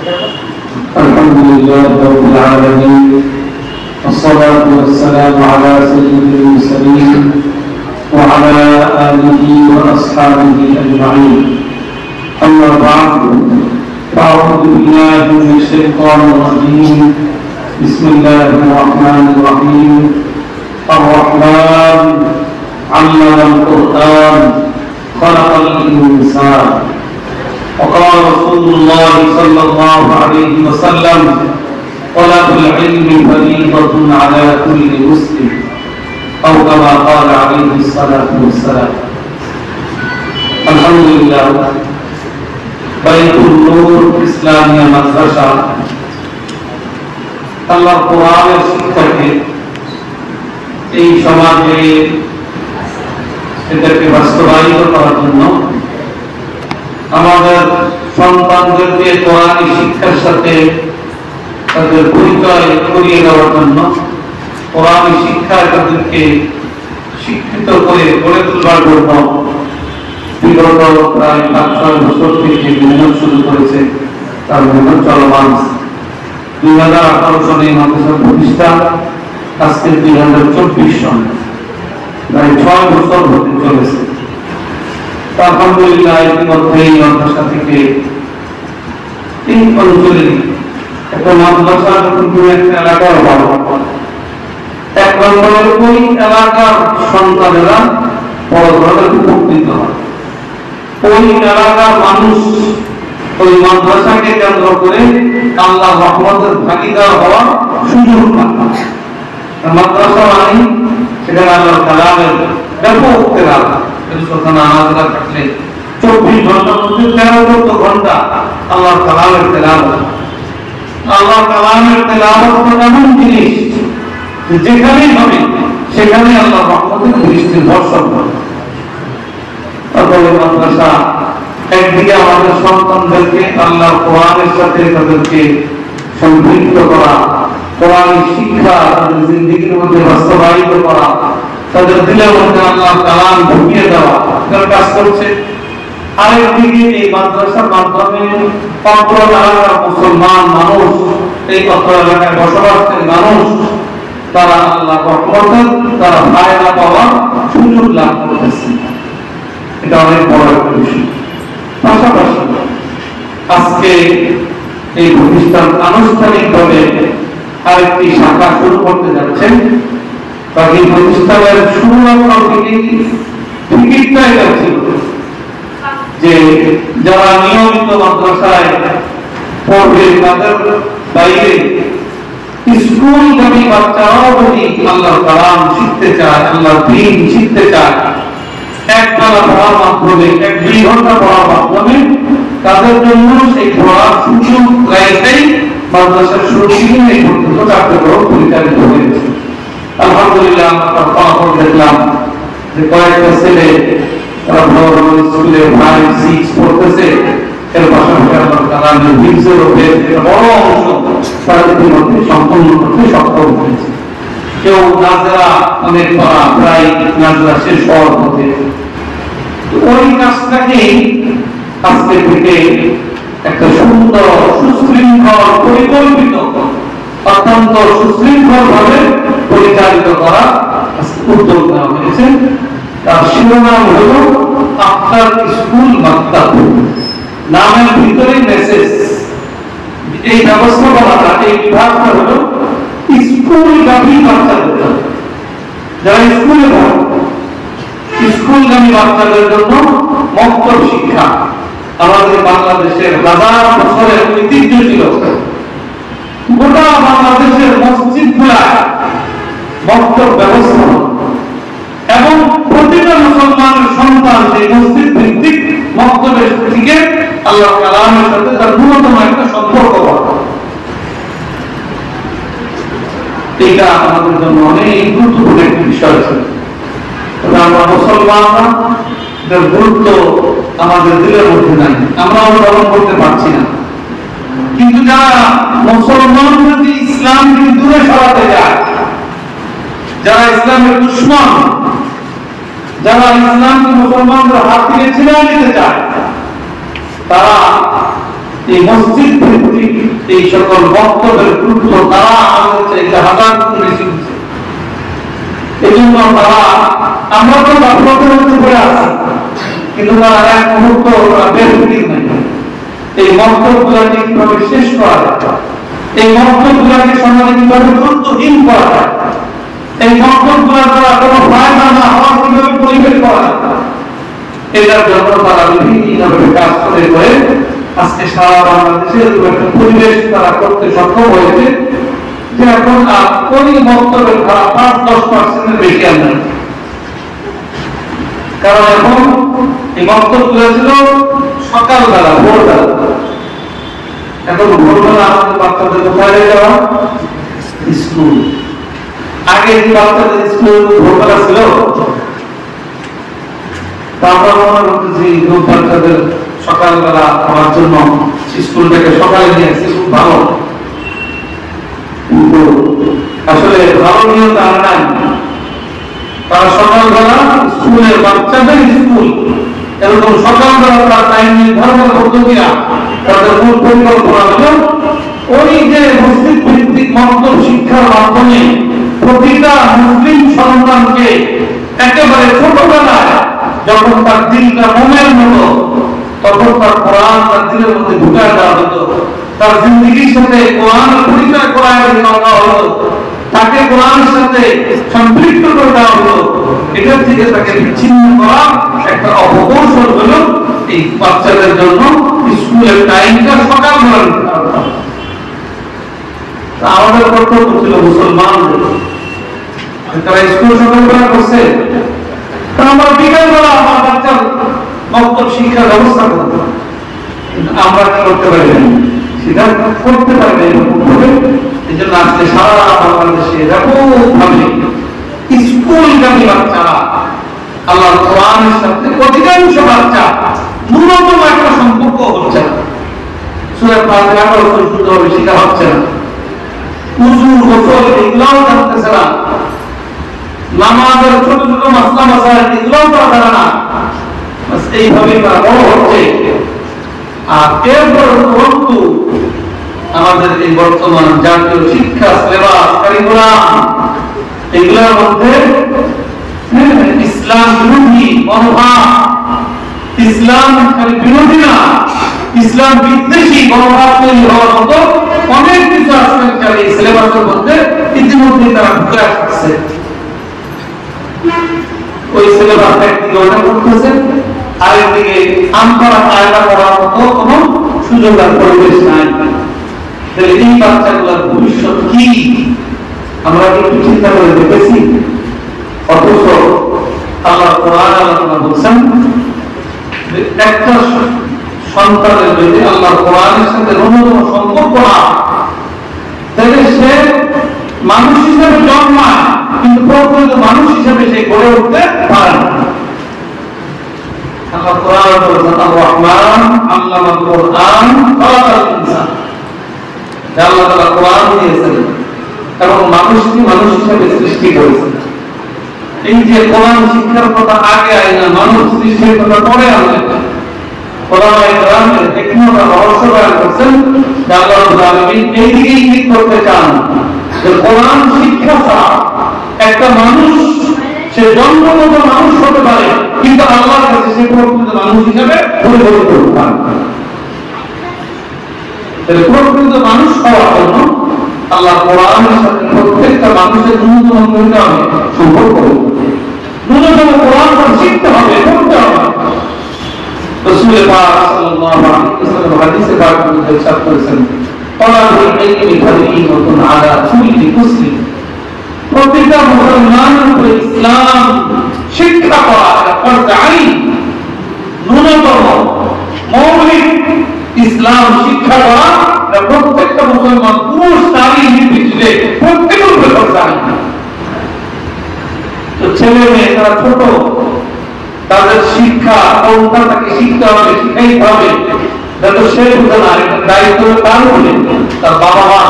الحمد لله رب العالمين، والصلاة والسلام على سيد المرسلين وعلى آله وأصحابه أجمعين. أما بعد، فأعوذ بالله من الشيطان الرجيم. بسم الله الرحمن الرحيم. الرحمن علم القرآن خلق الإنسان. وقال رسول الله صلى الله عليه وسلم: طلب العلم فريضة على كل مسلم، أو كما قال عليه الصلاة والسلام. الحمد لله، বাইতুল নূর ইসলামিয়া মাদ্রাসা আল্লাহর কোরআনের শিক্ষাকে এই সমাজে এটাকে বাস্তবায়িত করার জন্য, আমাদের সন্তানদেরকে কোরআনী শিক্ষার সাথে তাদের পরিচয় করিয়ে দেওয়ার জন্য, কোরআনী শিক্ষায় তাদেরকে শিক্ষিত করে গড়ে তোলার জন্য বিগত প্রায় 5-6 বছর থেকে মেহনত শুরু করেছে। তার মেহনত চলমান। 2018 সনে মাদ্রাসা প্রতিষ্ঠা, আজকে 2024 সনে, প্রায় 6 বছর হতে চলেছে। আলহামদুলিল্লাহ, ইতিমধ্যে এই মাদ্রাসা থেকে এই অঞ্চলে একটা মাদ্রাসা কিন্তু একটা এলাকার অভাব, এক নম্বরের ওই এলাকার সন্তানেরা পড়াশোনাতে উপকৃত হয়। ওই এলাকার মানুষ ওই মাদ্রাসাকে কেন্দ্র করে আল্লাহ রহমতের ভাগীদার হওয়ার সুযোগ পায়। মাদ্রাসা মানে সেখানে আল্লাহ কালামের ব্যাপক তেলাওয়াত, নামাজরা থাকলে 24 ঘন্টার মধ্যে 13-14 ঘন্টা আল্লাহ কালামের তেলাওয়াত। আল্লাহ কালামের তেলাওয়াত এমন জিনিস যেখানেই হবে সেখানে আল্লাহ রহমতের দৃষ্টির বর্ষণ হবে। মাদ্রাসা একদিকে আমাদের সন্তানদেরকে আল্লাহর কোরআনের সাথে তাদেরকে সম্পৃক্ত করা, কোরআনী শিক্ষা তাদের জিন্দেগির মধ্যে বাস্তবায়িত করা, তাদের দিলের মধ্যে আল্লাহর কালাম ঢুকিয়ে দেওয়া, তার কাজ করছে। আরেকদিকে এই মাদ্রাসার মাধ্যমে অত্র এলাকার মুসলমান মানুষ, এই অত্র এলাকায় বসবাসকারী মানুষ, তারা আল্লাহর রহমতের তারা ফায়দা পাওয়ার সুযোগ লাভ করতেছে। এটা অনেক বড় একটা বিষয়। পাশাপাশি আজকে এই প্রতিষ্ঠান আনুষ্ঠানিকভাবে আরেকটি শাখা শুরু করতে যাচ্ছেন। বাকি প্রতিষ্ঠানের শুরুর থেকে টিকিটটা এটা ছিল যে যারা নিয়মিত মাদ্রাসায় পড়বে তাদের বাইরে স্কুলগামী বাচ্চারাও যদি আল্লাহর কালাম শিখতে চায়, আল্লাহর দ্বীন শিখতে চায়, একবেলা পড়ার মাধ্যমে, 1-2 ঘন্টা পড়ার মাধ্যমে তাদের জন্য সেই পড়ার সুযোগ রাইতেই মাদ্রাসার শুরু থেকে এই পর্যন্ত কার্যক্রম পরিচালিত হয়েছে। আলহামদুলিল্লাহ, আমরা ফলাফল দেখলাম যে কয়েকটা ছেলে তারা বড় বড় স্কুলে 5-6 পড়তেছে, এর পাশাপাশি আল্লাহর কালামের হিফজেরও বড় অংশ তাদের মধ্যে সম্পন্ন করতে সক্ষম হয়েছে। কেউ নাজরা অনেক পড়া, প্রায় নাজরা শেষ হওয়ার পথে। ওই কাজটাকেই আজকে থেকে একটা সুন্দর সুশৃঙ্খল পরিকল্পিত, অত্যন্ত সুশৃঙ্খল ভাবে পরিচালিত করা উদ্যোগ নেওয়া হয়েছে। তার শিরোনাম হল আফটার স্কুল মাক্তাব। নামের ভিতরে মেসেজ। এই ব্যবস্থাপনাটা, এই বিভাগটা হলো স্কুলগামী বাচ্চাদের জন্য, যারা স্কুলে পড়ে, স্কুলগামী বাচ্চাদের জন্য মক্তব শিক্ষা। আমাদের বাংলাদেশের হাজার বছরের ঐতিহ্য ছিল, গোটা বাংলাদেশের মসজিদগুলা মক্তব ব্যবস্থা, এবং প্রতিটা মুসলমানের সন্তান সেই মসজিদ ভিত্তিক মক্তবের থেকে আল্লাহ কালামের সাথে তার ন্যূনতম একটা সম্পর্ক করা। এটা আমাদের জন্য অনেক গুরুত্বপূর্ণ একটি বিষয় ছিল। আমরা মুসলমানরা এটার গুরুত্ব আমাদের দিলের মধ্যে নাই, আমরা অনুধাবন করতে পারছি না। কিন্তু যারা মুসলমান যদি ইসলাম থেকে দূরে সরাতে যায়, যারা ইসলামের দুশমন, যারা ইসলামকে মুসলমানদের হাত থেকে ছিনিয়ে নিতে চায়, তারা এই মসজিদ ভিত্তিক এই সকল বক্তব্যের গুরুত্ব তারা আমাদের চাইতে হাজার গুণ বেশি বুঝে। এই জন্য তারা, আমরা তো গাফলতের মধ্যে পড়ে আছি, কিন্তু তারা এক মুহূর্ত বের ফিকির নাই এই বক্তব্যগুলোকে কিভাবে শেষ করা যায়, এই বক্তব্যগুলোকে সমাজে কিভাবে গুরুত্বহীন করা যায়, এই বক্তব্যগুলোর দ্বারা কোনো ফায়দা না হওয়ার কিভাবে পরিবেশ করা যায়, এটার জন্য তারা বিভিন্নভাবে কাজ করে করে আজকে সারা বাংলাদেশে একটা পরিবেশ তারা করতে সক্ষম হয়েছে যে এখন আর কোন বক্তব্যের ধারা 5-10% বেশি আর নাই। কারণ এখন এই বক্তব্যগুলো ছিল সকালবেলা, ভোরবেলা। এখন ভোরবেলা আমাদের বাচ্চাদের কোথায় যাওয়া? স্কুল। আগে যে বাচ্চাদের স্কুল ভোরবেলা ছিল, আমরা মনে করতেছি বাচ্চাদের সকালবেলা আমার জন্য স্কুলটাকে সকালে নিয়ে আসছে, খুব ভালো। কিন্তু আসলে ভালো নিয়ম তারা নাই। তারা সকালবেলা স্কুলের বাচ্চাদের স্কুল এরকম সকালবেলা তার টাইম নির্ধারণ পদ্ধতিরা তাদের মূল পরিকল্পনা হল ওই যে মুসলিম ভিত্তিক মক্তব শিক্ষার মাধ্যমে প্রতিটা মুসলিম সন্তানকে একেবারে ছোটবেলায় যখন তার দিলটা মনের মতো, তখন তার কোরআন তার দিলের মধ্যে ঢুকায় দেওয়া হতো, তার জিন্দগির সাথে কোরআন পরিচয় করায় দেওয়া হতো, তাকে কোরআনের সাথে সম্পৃক্ত করে দেওয়া হতো। এটার থেকে তাকে বিচ্ছিন্ন করা একটা অপকৌশল হলো এই বাচ্চাদের জন্য স্কুলের টাইমটা সকালবেলা নির্ধারণ করা। আমাদের কর্তব্য ছিল মুসলমানদের, তারা স্কুল সকালবেলা করছে, আমরা বিকালবেলা আমার বাচ্চার মক্তব শিক্ষার ব্যবস্থা করতে, আমরা কি করতে পারি না, সেটা করতে পারি না। এরকম ভাবে এই জন্য আজকে সারা বাংলাদেশে ব্যাপকভাবে স্কুলগামী বাচ্চারা আল্লাহর কোরআনের সাথে অধিকাংশ বাচ্চা ন্যূনতম একটা সম্পর্ক হচ্ছে না, সূরা ফাতিহা শুদ্ধভাবে শেখা হচ্ছে না, উযু গোসল এগুলোও জানতেছে না, নামাজের ছোট ছোট মাসলা মাসাইল এগুলোও তারা জানে না। এইভাবে তারা বড় হচ্ছে। আর এরপর বন্ধু আমাদের এই বর্তমান জাতীয় শিক্ষা সিলেবাস কারিকুলাম এগুলোর মধ্যে ইসলাম বিরোধী মনোভাব, ইসলাম বিরোধী না, ইসলাম বিদ্বেষী মনোভাব তৈরি হওয়ার মতো অনেক কিছু আজকাল এই সিলেবাসের মধ্যে ইতিমধ্যে তারা ঢুকে আসছে। ওই সিলেবাস একদিকে ওটা করতেছে, আরেকদিকে আমপারা কায়দা করার মতো কোনো সুযোগ আর পরিবেশ নাই। তাহলে এই বাচ্চাগুলোর ভবিষ্যৎ কি আমরা কি একটু চিন্তা করে দেখেছি? অথচ আল্লাহ কোরআন আল্লাহ বলছেন একটা সন্তানের যদি আল্লাহ কোরআনের সাথে ন্যূনতম সম্পর্ক না, তাহলে সে মানুষ হিসেবে জন্মায় কিন্তু প্রকৃত মানুষ হিসেবে সে গড়ে উঠতে পারে না। আল্লাহ কোরআন বলেছেন আর রহমান আল্লামাল কোরআন খালাকাল ইনসান, আল্লাহ তাআলা কোরআন দিয়েছেন এবং মানুষকে মানুষ হিসেবে সৃষ্টি করেছেন। এই যে কোরআন শিক্ষার কথা আগে আইনা মানুষ সৃষ্টির কথা পরে আনলেন, কোরআনে কোরআনের হিকমত আর রহস্য বয়ান করছেন যে আল্লাহ রাব্বুল আলামিন এই দিকে ইঙ্গিত করতে চান যে কোরআন শিক্ষা ছাড়া একটা মানুষ সে জন্মগত মানুষ হতে পারে কিন্তু আল্লাহর কাছে সে প্রকৃত মানুষ হিসেবে পরিবর্তিত হতে পারে। তাহলে প্রকৃত মানুষ হওয়ার জন্য আল্লাহ কোরআনের সাথে প্রত্যেকটা মানুষের ন্যূনতম করতে হবে সম্পর্ক, ন্যূনতম কোরআন শিখতে হবে, পড়তে হবে। রাসূল পাক সাল্লাল্লাহু আলাইহি ওয়াসাল্লাম হাদিসে পাক মধ্যে ইরশাদ করেছেন তালাবুল ইলমি ফারিদাতুন আলা কুল্লি মুসলিম, প্রতিটা মুসলমানের উপরে ইসলাম শিক্ষা করা ফরজ আইন, ন্যূনতম মৌলিক ইসলাম শিক্ষা করা প্রত্যেকটা মুসলমান পুরুষ নারী নির্বিশেষে প্রত্যেকের উপরে ফরজ আইন। তো ছেলে মেয়ে তারা ছোট, তাদের শিক্ষা কোনটা তাকে শিখতে হবে, শিখাইতে হবে, যাতে সে বুঝে না এটা দায়িত্ব তার উপরে, তার বাবা মা।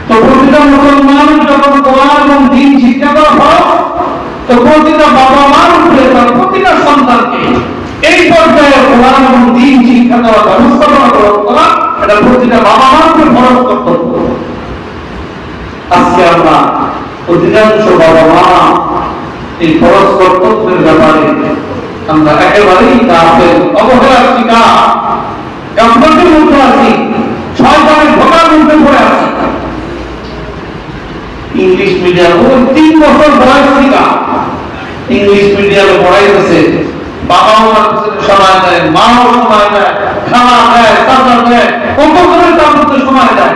তো প্রতিটা মুসলমান যখন কোরআন এবং দ্বীন শিক্ষা করা হয়, তো প্রতিটা বাবা মার উপরে তার প্রতিটা সন্তানকে এই পর্যায়ে কোরআন এবং দ্বীন শিক্ষা দেওয়ার ব্যবস্থাপনা করা এটা প্রতিটা বাবা মার ফরজ কর্তব্য। আজকে আমরা অধিকাংশ বাবা মা এই ফরজ কর্তব্যের ব্যাপারে আমরা একেবারেই গাফেল, অবহেলার শিকার, গাফলতির মধ্যে আছি, শয়তানের ধোঁকার মধ্যে পড়ে আছি। ইংলিশ মিডিয়াম 3 বছর বয়স থেকে ইংলিশ মিডিয়ামে পড়াইতেছে, বাবাও সময় দেয়, মাও সময় দেয়, খাওয়া দেয়, চাচা দেয়, কত করে তার মধ্যে সময় দেয়,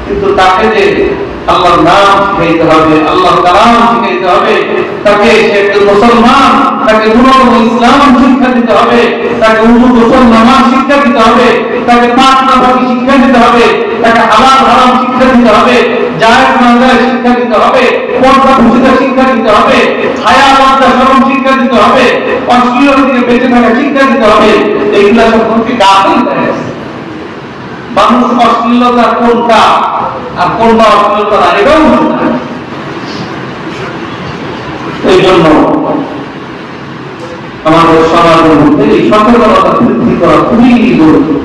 কিন্তু তাকে যে আল্লাহর নাম শিখাইতে হবে, আল্লাহর কালাম শিখাইতে হবে, তাকে সে একজন মুসলমান, তাকে ন্যূনতম ইসলাম শিক্ষা দিতে হবে, তাকে উযু গোসল নামাজ শিক্ষা দিতে হবে, তাকে পাঁচ নামাজি শিক্ষা দিতে হবে, তাকে হালাল হারাম শিক্ষা দিতে হবে, জায়েজ নাজায়েজ শিক্ষা দিতে হবে, পর্দা প্রসিদ্ধ শিক্ষা দিতে হবে, হায়া লজ্জা শরম শিক্ষা দিতে হবে, অশ্লীলতা থেকে বেঁচে থাকা শিক্ষা দিতে হবে। এগুলা সম্পর্কে গাফিল হয়ে গেছে মানুষ। অশ্লীলতা কোনটা আর কোনটা অশ্লীলতা না এটাও বুঝে না। এই জন্য আমাদের সমাজের মধ্যে এই সচেতনতা বৃদ্ধি করা খুবই জরুরি।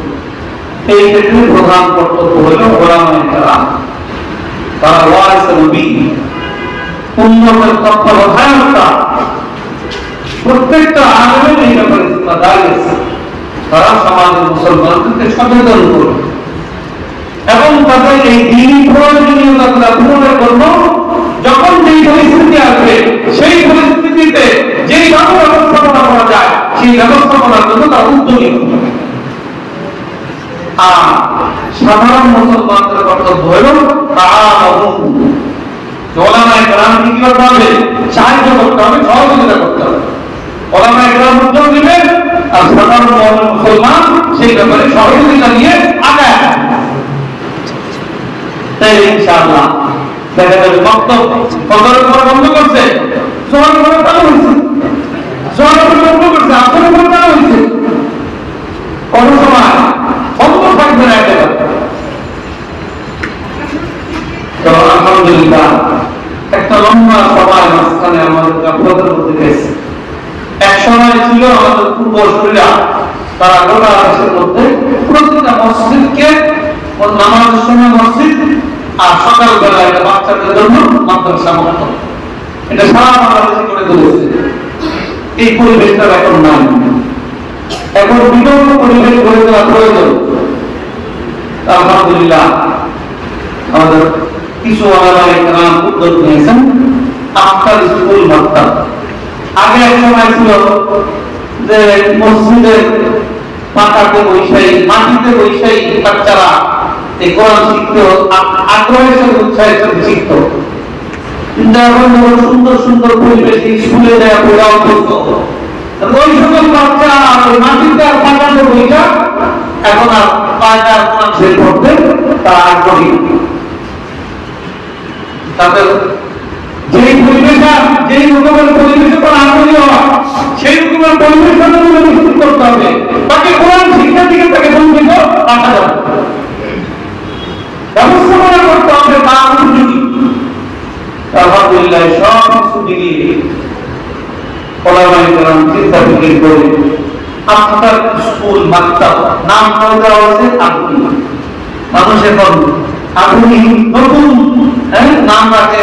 এই ক্ষেত্রে প্রধান কর্তব্য হল ওলামায়ে কেরাম, তারা ওয়ারিসে নবী, উম্মতের তত্ত্বাবধায়করা, প্রত্যেকটা আলেমের এই ব্যাপারে জিম্মাদারি আছে। তারা সমাজের মুসলমানদেরকে সচেতন করবে এবং তাদের এই দ্বীনি প্রয়োজনীয়তা পূরণের জন্য যখন যেই পরিস্থিতি আসবে সেই পরিস্থিতিতে যেইভাবে ব্যবস্থাপনা করা যায় সেই ব্যবস্থাপনার জন্য তারা উদ্যোগী হবে। আর সাধারণ মুসলমানদের কর্তব্য হল ওলামায়ে কেরামকে কি করতে হবে? সাহায্য করতে হবে, সহযোগিতা করতে হবে। ওলামায়ে কেরাম উদ্যোগ নেবেন আর সাধারণ মুসলমান সেই ব্যাপারে সহযোগিতা নিয়ে আগায় তাই ইনশাআল্লাহ দেখা যাবে। বক্তব্য ফজরের পরে বন্ধ করছে, জোহরের পরে চালু হয়েছে, জোহরের পরে বন্ধ করছে, আসরের পরে চালু হয়েছে, কোন সময় বন্ধ থাকবে না একেবারে। তো আলহামদুলিল্লাহ একটা লম্বা সময় মাঝখানে আমাদের গাফলতের মধ্যে গেছে। এক সময় ছিল আমাদের পূর্বসূরীরা, তারা গোটা দেশের মধ্যে প্রতিটা মসজিদকে নামাজের সময় মসজিদ আর সকালবেলা এটা বাচ্চাদের জন্য মাদ্রাসা মতো এটা সারা বাংলাদেশে করে তুলেছে। এই পরিবেশটা এখন নাই। এখন বিকল্প পরিবেশ গড়ে তোলা প্রয়োজন। আলহামদুলিল্লাহ আমাদের কিছু ওলামায়ে কেরাম উদ্যোগ নিয়েছেন আফতার স্কুল মাদ্রাসা। আগে এক সময় ছিল যে মসজিদের পাকাতে বৈশাই, মাটিতে বৈশাই বাচ্চারা এই কোরআন শিখত, আগ্রহের সাথে উৎসাহের সাথে শিখত। কিন্তু এখন যখন সুন্দর সুন্দর পরিবেশে স্কুলে দেওয়া পড়াও করতো, ওই সকল বাচ্চা ওই মাটিতে আর পাকাতে বৈশা এখন আর পায়টা কোরআন শেষ করতে তারা আগ্রহী। তাদের যেই পরিবেশে যেই রকমের পরিবেশে তারা আগ্রহী হওয়া সেই রকমের পরিবেশ নিশ্চিত করতে হবে। তাকে কোরআন শিক্ষা থেকে তাকে বঞ্চিত রাখা যাবে, ব্যবস্থাপনা করতে হবে তার উপযোগী। আলহামদুলিল্লাহ সব কিছু দিকে ওলামায়ে কেরাম চিন্তা ফিকির করে আফতার স্কুল মাদ্রাসা নাম দেওয়া হয়েছে আধুনিক। মানুষ এখন আধুনিক নতুন নাম রাখে,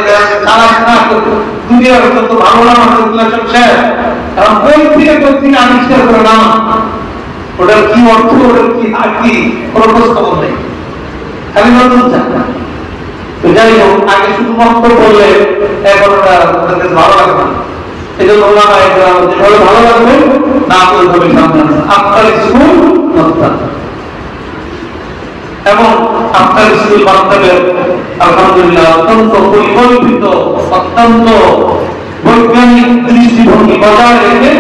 দুনিয়ার যত ভালো নাম আছে সব শেষ। কারণ ওই থেকে আবিষ্কার করে নাম, ওটার কি অর্থ, ওটার কি আর কি কোনো খোঁজখবর নেই, খালি নতুন চাকরা। তো যাই হোক, আগে শুধু বক্তব্য বললে এখন ওটা ভালো লাগবে না। এই জন্য ওলামায়ে কেরাম যেভাবে ভালো লাগবে না ওইভাবে সামনে আসে আফতার স্কুল মাদ্রাসা। এবং আফতার স্কুল মাদ্রাসার আলহামদুলিল্লাহ অত্যন্ত পরিকল্পিত, অত্যন্ত বৈজ্ঞানিক দৃষ্টিভঙ্গি বজায় রেখে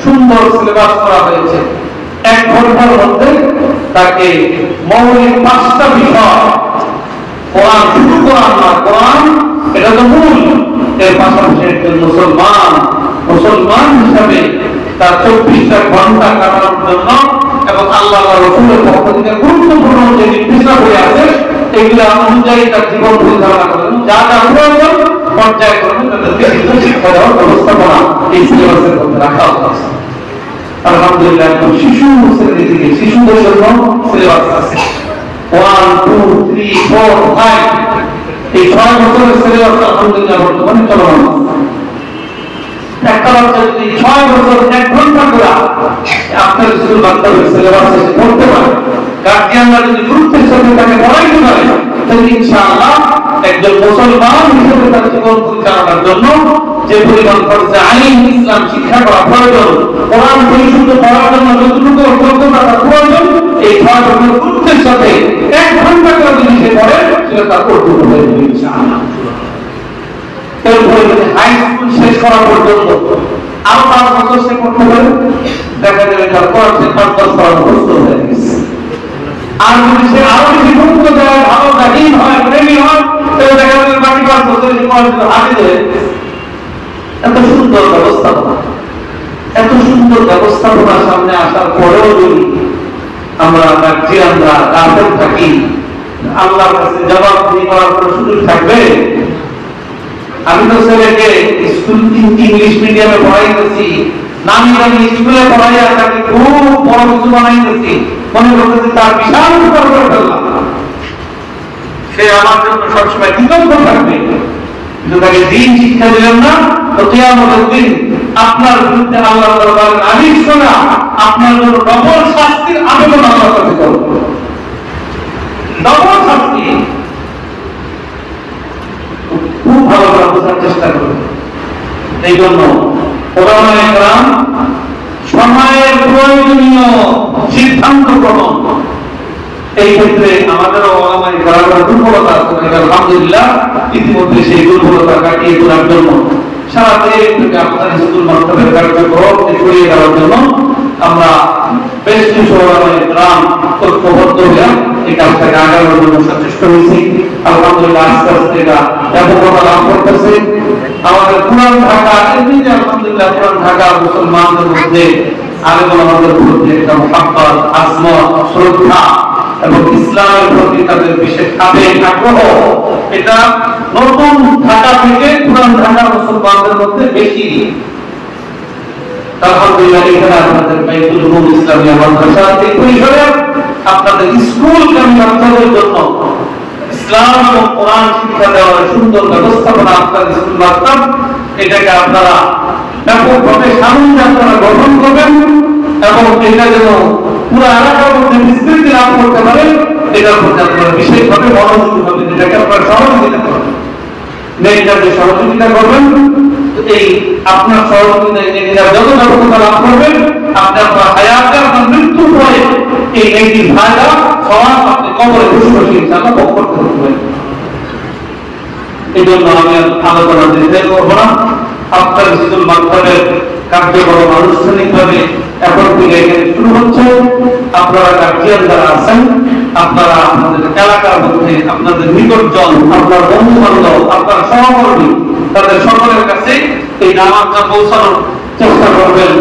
সুন্দর সিলেবাস করা হয়েছে। 1 ঘন্টার মধ্যে তাকে মৌলিক 5টা বিষয়, কোরআন শুধু কোরআন না, কোরআন এটা তো মূল, এর পাশাপাশি একজন মুসলমান হিসাবে তার 24টা ঘন্টা কাটানোর জন্য এবং আল্লাহ রাসূলের পক্ষ থেকে গুরুত্বপূর্ণ যে নির্দেশনা হয়ে আছে এগুলো অনুযায়ী তার জীবন পরিচালনা করেন। যা যা প্রয়োজন পর্যায়ক্রমে তাদেরকে শিক্ষা দেওয়ার ব্যবস্থাপনা এই সিলেবাসের মধ্যে রাখা হয়েছে। আলহামদুলিল্লাহ শিশু শ্রেণী থেকে শিশুদের জন্য সিলেবাস আছে, 1 2 3 4 5 এই 6 বছরের সিলেবাস আলহামদুলিল্লাহ বর্তমানে চলমান। একটা বাচ্চা যদি 6 বছর 1 ঘন্টা করে আপনার স্কুল বাচ্চাদের সিলেবাস পড়তে পারে, গার্জিয়ানরা যদি গুরুত্বের সাথে তাকে পড়াইতে পারে, তাহলে ইনশাআল্লাহ একজন মুসলমান হিসেবে তার জীবন পরিচালনার জন্য যে পরিমাণ ফরজে আইন ইসলাম শিক্ষা করা প্রয়োজন, কোরআন পরিশুদ্ধ পড়ার জন্য যতটুকু যোগ্যতা তার প্রয়োজন, এই 6 বছর গুরুত্বের সাথে 1 ঘন্টা করে যদি সে পড়ে, সেটা তার করতে হবে ইনশাআল্লাহ। এরপরে হাই স্কুল শেষ করা পর্যন্ত আরো 5 বছর সে করতে পারে, দেখা যাবে তার কোরআন 5 বছর মুখস্থ হয়ে গেছে। আর যদি সে আরো বেশি গুরুত্ব দেয়, ভালো জাহিদ হয়, প্রেমী হয়, তাহলে দেখা যাবে বাকি 5 বছর সে কোরআন হাফেজ হয়ে গেছে। এত সুন্দর ব্যবস্থাপনা, এত সুন্দর ব্যবস্থাপনা সামনে আসার পরেও যদি আমরা গার্জিয়ানরা গাফেল থাকি, আল্লাহর কাছে জবাবদিহি করার কোনো সুযোগ থাকবে? আমি তো ছেলেকে স্কুল ইংলিশ মিডিয়ামে পড়াইতেছি, নামি দামি স্কুলে পড়াইয়া তাকে খুব বড় কিছু বানাইতেছি, মনে করতেছি তার বিশাল উপকার করে ফেললাম, সে আমার জন্য সবসময় কৃতজ্ঞ থাকবে। কিন্তু তাকে দিন শিক্ষা দিলেন না, তো কিয়ামতের দিন আপনার বিরুদ্ধে আল্লাহ দরবারে নালিশ করা আপনার জন্য ডবল শাস্তির আবেদন আল্লাহর কাছে করবে, ডবল শাস্তি। খুব ভালো করে বোঝার চেষ্টা করবে। এই জন্য ওলামায়ে কেরাম সময়ের প্রয়োজনীয় সিদ্ধান্ত গ্রহণ, এই ক্ষেত্রে আমাদেরও ওলামায়ে কেরামের দুর্বলতা আছে, আলহামদুলিল্লাহ ইতিমধ্যে সেই দুর্বলতা কাটিয়ে তোলার জন্য সারা দেশ থেকে আপনার স্কুল মাদ্রাসার কার্যক্রম ছড়িয়ে দেওয়ার জন্য আমরা বেশ কিছু ওলামায়ে কেরাম ঐক্যবদ্ধ হয়ে এই কাজটাকে আগানোর জন্য সচেষ্ট হয়েছি। আলহামদুলিল্লাহ আস্তে আস্তে এটা ব্যাপকতা লাভ করতেছে। আমাদের পুরান ঢাকা এমনিতে আলহামদুলিল্লাহ পুরান ঢাকা মুসলমানদের মধ্যে আলেম ওলামাদের মধ্যে একটা মুহাব্বত, আজমত, শ্রদ্ধা এবং ইসলামের প্রতি তাদের বিশেষ আবেগ, আগ্রহ, এটা নতুন ঢাকা থেকে পুরান ঢাকা মুসলমানদের মধ্যে বেশি। আলহামদুলিল্লাহ এখানে আপনাদের বাইতুল উলুম ইসলামিয়া মাদ্রাসা এই পরিসরে আপনাদের স্কুলগামী বাচ্চাদের জন্য ইসলাম এবং কোরআন শিক্ষা দেওয়ার সুন্দর ব্যবস্থাপনা আপনার স্কুল মাদ্রাসা, এটাকে আপনারা ব্যাপকভাবে সামনে আপনারা গঠন করবেন এবং এটা যেন পুরো এলাকার মধ্যে বিস্তৃতি লাভ করতে পারে, এটার মধ্যে আপনারা বিশেষভাবে মনোযোগী হবেন, এটাকে আপনারা সহযোগিতা করবেন। মেয়েটাকে সহযোগিতা করবেন, এই আপনার সহযোগিতায় যত ব্যবস্থা লাভ করবেন, আপনি আপনার হায়াতে আপনার মৃত্যুর পরে এই একটি ফায়দা সমাজ আপনি কবরে বসে বসে ইনশাআল্লাহ ভোগ করতে পারবেন। এই জন্য আমি আলোচনা দিতে করবো না। আপনার স্কুল মাধ্যমের কার্যক্রম আনুষ্ঠানিকভাবে এখন থেকে এখানে শুরু হচ্ছে। আপনারা গার্জিয়ান যারা আছেন, আপনারা আপনাদের এলাকার মধ্যে আপনাদের নিকটজন, আপনার বন্ধু বান্ধব, আপনার সহকর্মী, তাদের সকলের কাছে এই নামাজটা পৌঁছানোর চেষ্টা করবেন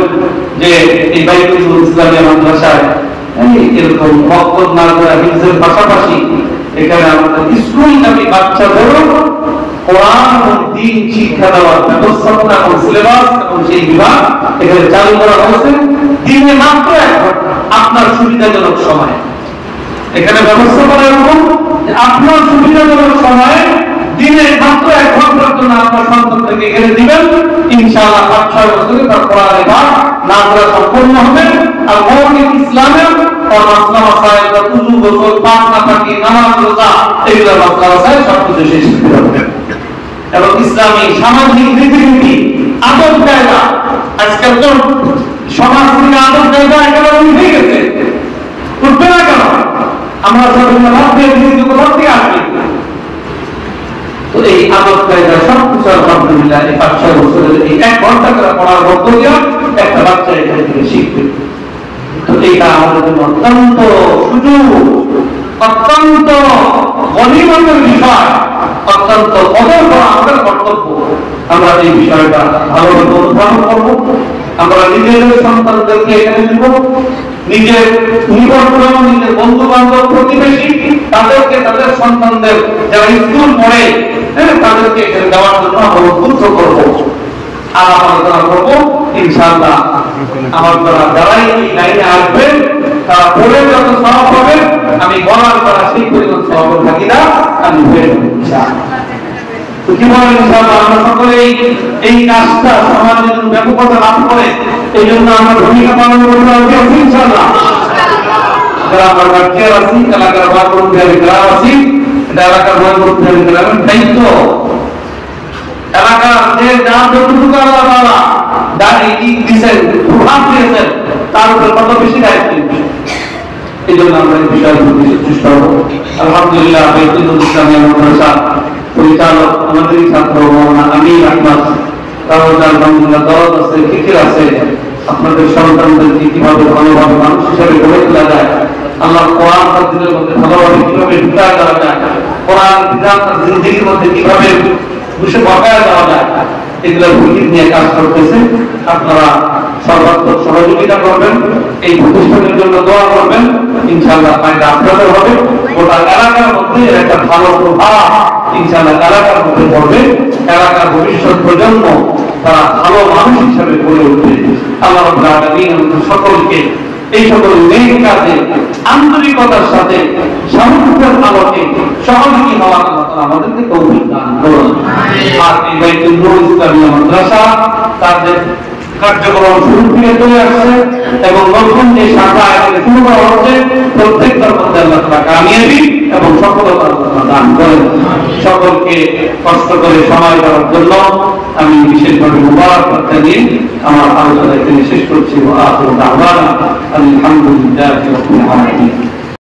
যে এই বাইতুল উলুম ইসলামিয়া মাদ্রাসায় এরকম মক্তব মাদ্রাসা হিফজের পাশাপাশি এখানে আমাদের স্কুলগামী বাচ্চাদেরও কোরআন ও দ্বীন শিক্ষা দেওয়ার ব্যবস্থাপনা এবং সিলেবাস এবং সেই বিভাগ এখানে চালু করা হয়েছে। দিনে মাত্র 1 ঘন্টা আপনার সুবিধাজনক সময় এখানে ব্যবস্থা করা এরকম যে আপনার সুবিধাজনক সময়ে দিনে মাত্র 1 ঘন্টার জন্য আপনার সন্তানকে এখানে দিবেন। ইনশাআল্লাহ 5-6 বছরে তার কোরআনে পাক নাজরা সম্পূর্ণ হবে। আর মৌলিক ইসলামের মাসলা মাসাইল, উযু, গোসল, পাক না থাকি, নামাজ, রোজা, এগুলো মাসলা মাসাইল সবকিছু শেষ হয়ে যাবে। এবং ইসলামী সামাজিক রীতিনীতি, আদব কায়দা, আজকাল তো সমাজ থেকে আদব কায়দা একেবারে উঠে গেছে, উঠবে না কেন? আমরা সবাই ভাব দিয়ে দিচ্ছি কোথা থেকে আসবে। তো এই আদব কায়দা সবকিছু আলহামদুলিল্লাহ এই 5-6 বছরের এই 1 ঘন্টা করে পড়ার মধ্য দিয়ে একটা বাচ্চা এখান থেকে শিখবে। তো এইটা আমাদের জন্য অত্যন্ত সুযোগ, অত্যন্ত গনিমতের বিষয়, অত্যন্ত কদর করা আমাদের কর্তব্য। আমরা এই বিষয়টা ভালোভাবে অনুধাবন করবো। আমরা নিজেদের সন্তানদেরকে এখানে দিব, নিজের নিকটজন, নিজের বন্ধু বান্ধব, প্রতিবেশী, তাদেরকে তাদের সন্তানদের যারা স্কুল পড়ে তাদেরকে এখানে দেওয়ার জন্য আমরা উদ্বুদ্ধ করবো, আলাপ আলোচনা করবো। ইনশাআল্লাহ আমার দ্বারা যারাই এই লাইনে আসবেন তারা পড়ে যত সওয়াব পাবেন, আমি বলার দ্বারা সেই আমি হয়ে যাবো ইনশাআল্লাহ। তো কি বলেন ইনশাআল্লাহ আমরা সকলেই এই কাজটা সমাজের জন্য ব্যাপকতা লাভ করে এই জন্য আমরা ভূমিকা পালন করতে হবে ইনশাআল্লাহ। যারা আমরা বাচ্চার আছি এলাকার গ্রাম আছি এলাকার গ্রামের দায়িত্ব এলাকার যে যা যতটুকু আল্লাহ দাঁড়িয়ে দিয়েছেন প্রভাব দিয়েছেন তার উপর কত বেশি দায়িত্ব এই জন্য আমরা এই বিষয়ে চেষ্টা করব। আলহামদুলিল্লাহ বাইতুল ইসলামিয়া মাদ্রাসা পরিচালক আমাদের ছাত্র মাওলানা আমির আহমদ তার আলহামদুলিল্লাহ দরদ আছে ফিকির আছে আপনাদের সন্তানদেরকে কিভাবে ভালোভাবে মানুষ হিসেবে গড়ে তোলা যায়, আল্লাহ কোরআন হাদিসের মধ্যে ভালোভাবে কিভাবে ঢুকায় দেওয়া যায়, কোরআন বিধান তার জিন্দেগির মধ্যে কিভাবে বুঝে বকায়া দেওয়া যায়, এগুলো ভূমিক নিয়ে কাজ করতেছে। আপনারা সর্বাত্মক সহযোগিতা করবেন, এই প্রতিষ্ঠানের জন্য দোয়া করবেন, ইনশাআল্লাহ ফায়দা আপনাদের হবে। গোটা এলাকার মধ্যে একটা ভালো প্রভাব ইনশাআল্লাহ এলাকার মধ্যে পড়বে, এলাকার ভবিষ্যৎ প্রজন্ম তারা ভালো মানুষ হিসাবে গড়ে উঠবে। আল্লাহ রাব্বুল আলামিন আমাদের সকলকে এই সকল নেক কাজে আন্তরিকতার সাথে সামর্থ্যের আলোকে সহযোগী হওয়ার আল্লাহ তাআলা আমাদেরকে তৌফিক দান করুন। আর এই বাইতুল নূর ইসলামিয়া মাদ্রাসা তাদের কার্যক্রম শুরু থেকে চলে আসছে এবং নতুন যে শাখা এখানে শুরু করা হচ্ছে প্রত্যেকটার মধ্যে আল্লাহ তাআলা কামিয়াবি এবং সফলতা আল্লাহ দান করেন। সকলকে কষ্ট করে সময় দেওয়ার জন্য আমি বিশেষভাবে মুবারকবাদ জানিয়ে আমার আলোচনা এখানে শেষ করছি। ওয়া আখিরু দাওয়ানা আলহামদুলিল্লাহি রাব্বিল আলামিন।